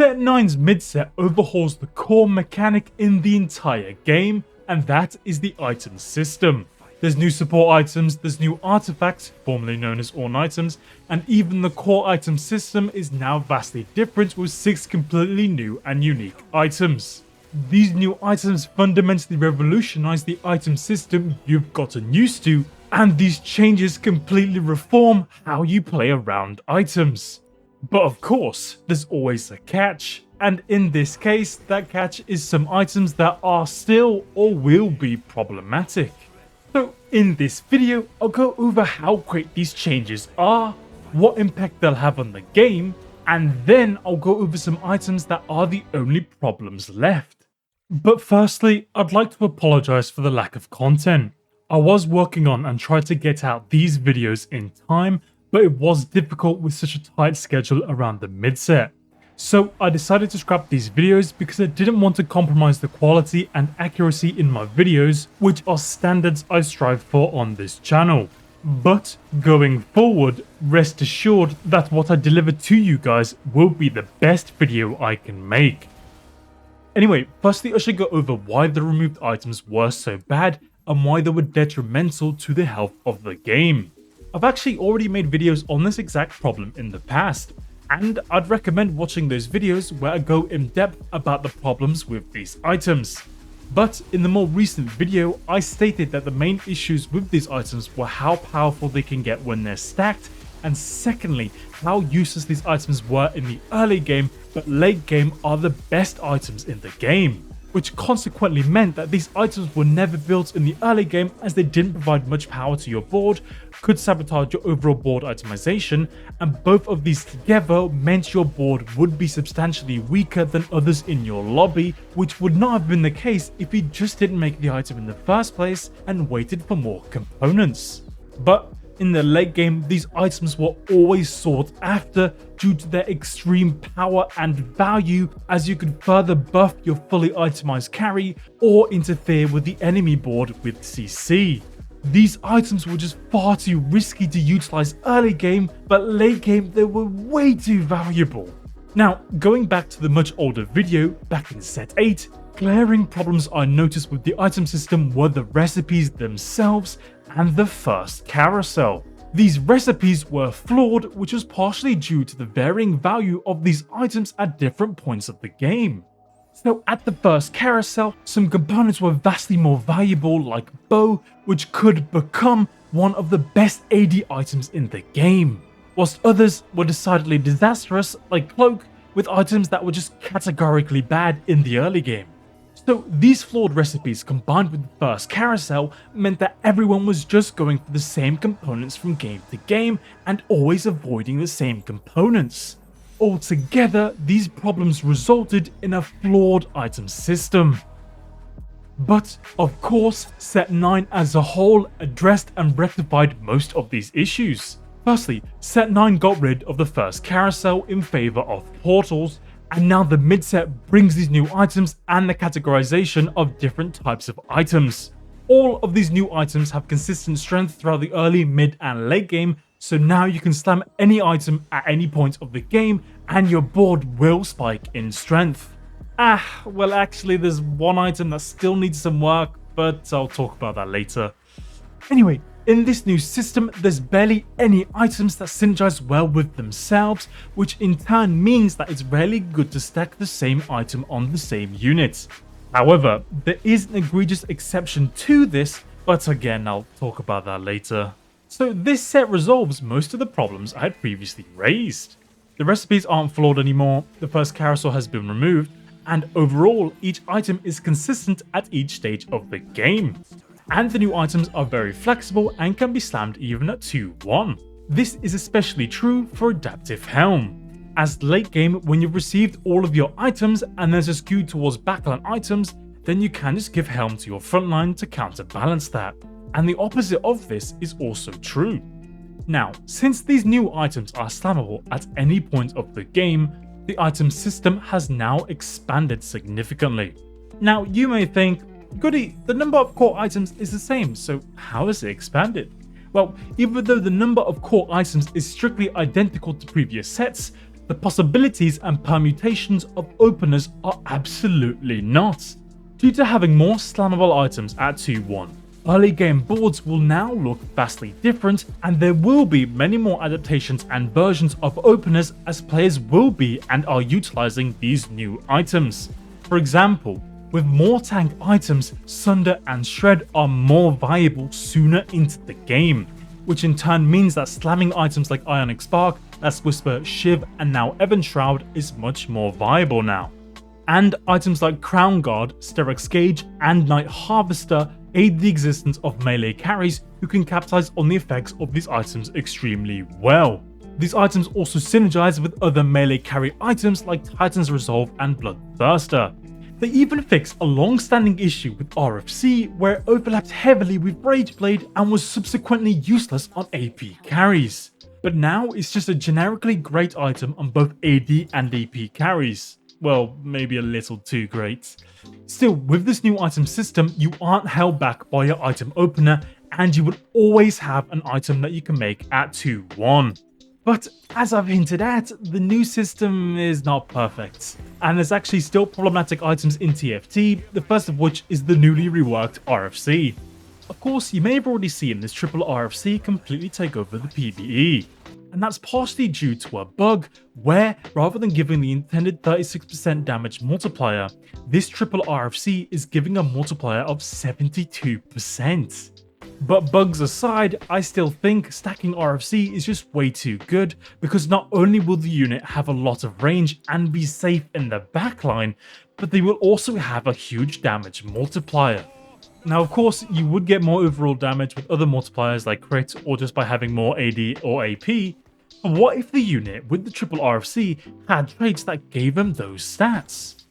Set 9's mid-set overhauls the core mechanic in the entire game, and that is the item system. There's new support items, there's new artifacts, formerly known as Orn items, and even the core item system is now vastly different with 6 completely new and unique items. These new items fundamentally revolutionize the item system you've gotten used to, and these changes completely reform how you play around items. But of course, there's always a catch, and in this case, that catch is some items that are still or will be problematic. So in this video, I'll go over how great these changes are, what impact they'll have on the game, and then I'll go over some items that are the only problems left. But firstly, I'd like to apologize for the lack of content. I was working on and tried to get out these videos in time, but it was difficult with such a tight schedule around the mid-set. So I decided to scrap these videos because I didn't want to compromise the quality and accuracy in my videos, which are standards I strive for on this channel. But going forward, rest assured that what I deliver to you guys will be the best video I can make. Anyway, firstly I should go over why the removed items were so bad and why they were detrimental to the health of the game. I've actually already made videos on this exact problem in the past, and I'd recommend watching those videos where I go in depth about the problems with these items. But in the more recent video, I stated that the main issues with these items were how powerful they can get when they're stacked, and secondly, how useless these items were in the early game, but late game are the best items in the game. Which consequently meant that these items were never built in the early game as they didn't provide much power to your board, could sabotage your overall board itemization, and both of these together meant your board would be substantially weaker than others in your lobby, which would not have been the case if you just didn't make the item in the first place and waited for more components. But in the late game, these items were always sought after due to their extreme power and value, as you could further buff your fully itemized carry or interfere with the enemy board with CC. These items were just far too risky to utilize early game, but late game they were way too valuable. Now, going back to the much older video, back in set 8, glaring problems I noticed with the item system were the recipes themselves and the first carousel. These recipes were flawed, which was partially due to the varying value of these items at different points of the game. So at the first carousel, some components were vastly more valuable, like bow, which could become one of the best AD items in the game, whilst others were decidedly disastrous, like cloak, with items that were just categorically bad in the early game. So these flawed recipes combined with the first carousel meant that everyone was just going for the same components from game to game and always avoiding the same components. Altogether, these problems resulted in a flawed item system. But of course, set 9 as a whole addressed and rectified most of these issues. Firstly, set 9 got rid of the first carousel in favor of portals, and now the mid-set brings these new items and the categorization of different types of items. All of these new items have consistent strength throughout the early, mid and late game, so now you can slam any item at any point of the game and your board will spike in strength. Well actually there's one item that still needs some work, but I'll talk about that later. Anyway, in this new system, there's barely any items that synergize well with themselves, which in turn means that it's rarely good to stack the same item on the same unit. However, there is an egregious exception to this, but again I'll talk about that later. So this set resolves most of the problems I had previously raised. The recipes aren't flawed anymore, the first carousel has been removed, and overall each item is consistent at each stage of the game. And the new items are very flexible and can be slammed even at 2-1. This is especially true for Adaptive Helm, as late game when you've received all of your items and there's a skew towards backline items, then you can just give Helm to your frontline to counterbalance that. And the opposite of this is also true. Now, since these new items are slammable at any point of the game, the item system has now expanded significantly. Now you may think, goody, the number of core items is the same, so how is it expanded? Well, even though the number of core items is strictly identical to previous sets, the possibilities and permutations of openers are absolutely not. Due to having more slammable items at 2-1, early game boards will now look vastly different, and there will be many more adaptations and versions of openers as players will be and are utilizing these new items. For example, with more tank items, Sunder and Shred are more viable sooner into the game, which in turn means that slamming items like Ionic Spark, Last Whisper, Shiv, and now Event Shroud is much more viable now. And items like Crown Guard, Sterex Gauge, and Night Harvester aid the existence of melee carries who can capitalize on the effects of these items extremely well. These items also synergize with other melee carry items like Titan's Resolve and Bloodthirster. They even fixed a long-standing issue with RFC where it overlapped heavily with Rageblade and was subsequently useless on AP carries. But now it's just a generically great item on both AD and AP carries. Well, maybe a little too great. Still, with this new item system, you aren't held back by your item opener, and you will always have an item that you can make at 2-1. But as I've hinted at, the new system is not perfect, and there's actually still problematic items in TFT, the first of which is the newly reworked RFC. Of course, you may have already seen this triple RFC completely take over the PvE, and that's partially due to a bug where, rather than giving the intended 36% damage multiplier, this triple RFC is giving a multiplier of 72%. But bugs aside, I still think stacking RFC is just way too good, because not only will the unit have a lot of range and be safe in the backline, but they will also have a huge damage multiplier. Now of course, you would get more overall damage with other multipliers like crit or just by having more AD or AP, but what if the unit with the triple RFC had traits that gave them those stats?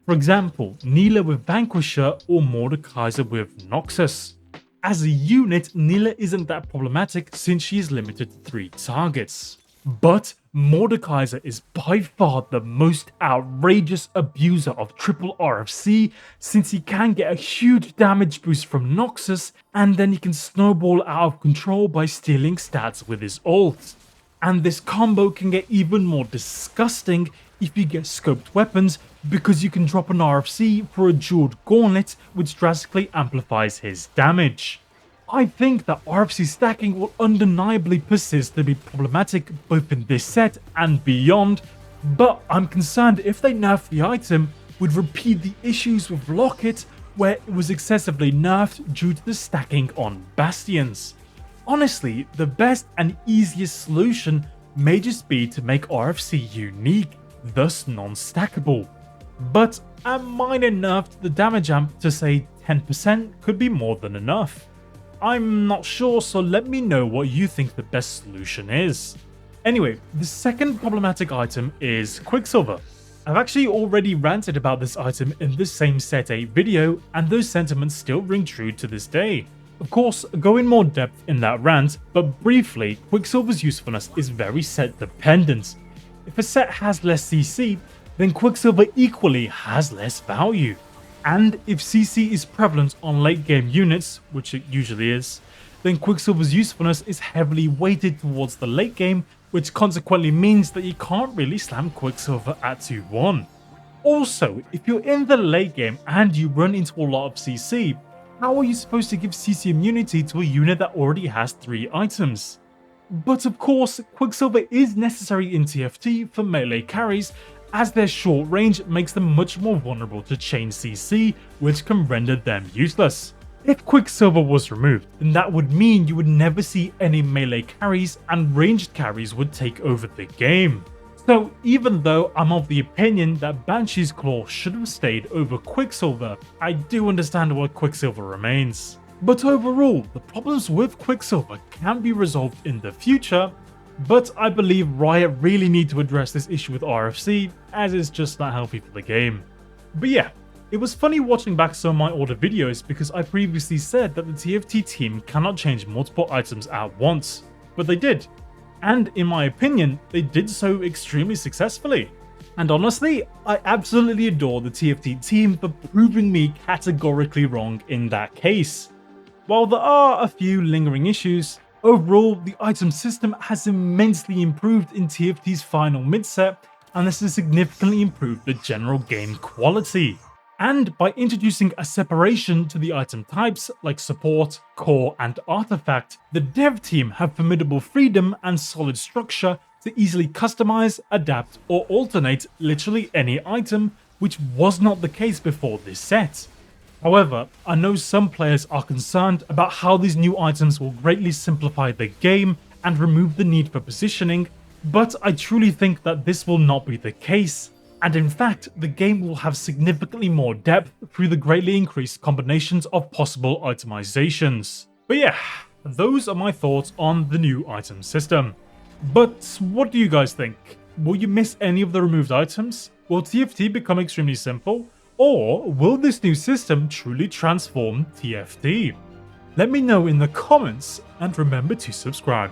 For example, Neela with Vanquisher or Mordekaiser with Noxus. As a unit, Neela isn't that problematic since she is limited to 3 targets. But Mordekaiser is by far the most outrageous abuser of triple RFC, since he can get a huge damage boost from Noxus and then he can snowball out of control by stealing stats with his ult. And this combo can get even more disgusting if you get scoped weapons, because you can drop an RFC for a jeweled gauntlet which drastically amplifies his damage. I think that RFC stacking will undeniably persist to be problematic both in this set and beyond, but I'm concerned if they nerf the item would repeat the issues with Locket where it was excessively nerfed due to the stacking on Bastions. Honestly, the best and easiest solution may just be to make RFC unique, thus non-stackable. But a minor nerf to the damage amp to say 10% could be more than enough. I'm not sure, so let me know what you think the best solution is. Anyway, the second problematic item is Quicksilver. I've actually already ranted about this item in the same Set 8 video, and those sentiments still ring true to this day. Of course, go in more depth in that rant, but briefly, Quicksilver's usefulness is very set dependent. If a set has less CC, then Quicksilver equally has less value. And if CC is prevalent on late game units, which it usually is, then Quicksilver's usefulness is heavily weighted towards the late game, which consequently means that you can't really slam Quicksilver at 2-1. Also, if you're in the late game and you run into a lot of CC, how are you supposed to give CC immunity to a unit that already has 3 items? But of course, Quicksilver is necessary in TFT for melee carries, as their short range makes them much more vulnerable to chain CC, which can render them useless. If Quicksilver was removed, then that would mean you would never see any melee carries and ranged carries would take over the game. So even though I'm of the opinion that Banshee's Claw should have stayed over Quicksilver, I do understand why Quicksilver remains. But overall, the problems with Quicksilver can be resolved in the future, but I believe Riot really need to address this issue with RFC, as it's just not healthy for the game. But yeah, it was funny watching back some of my older videos because I previously said that the TFT team cannot change multiple items at once, but they did. And in my opinion, they did so extremely successfully. And honestly, I absolutely adore the TFT team for proving me categorically wrong in that case. While there are a few lingering issues, Overall, the item system has immensely improved in TFT's final mid-set, and this has significantly improved the general game quality. And by introducing a separation to the item types like support, core, and artifact, the dev team have formidable freedom and solid structure to easily customize, adapt, or alternate literally any item, which was not the case before this set. However, I know some players are concerned about how these new items will greatly simplify the game and remove the need for positioning, but I truly think that this will not be the case. And in fact, the game will have significantly more depth through the greatly increased combinations of possible itemizations. But yeah, those are my thoughts on the new item system. But what do you guys think? Will you miss any of the removed items? Will TFT become extremely simple? Or will this new system truly transform TFT? Let me know in the comments and remember to subscribe.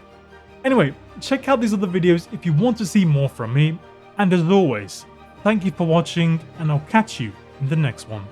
Anyway, check out these other videos if you want to see more from me, and as always, thank you for watching and I'll catch you in the next one.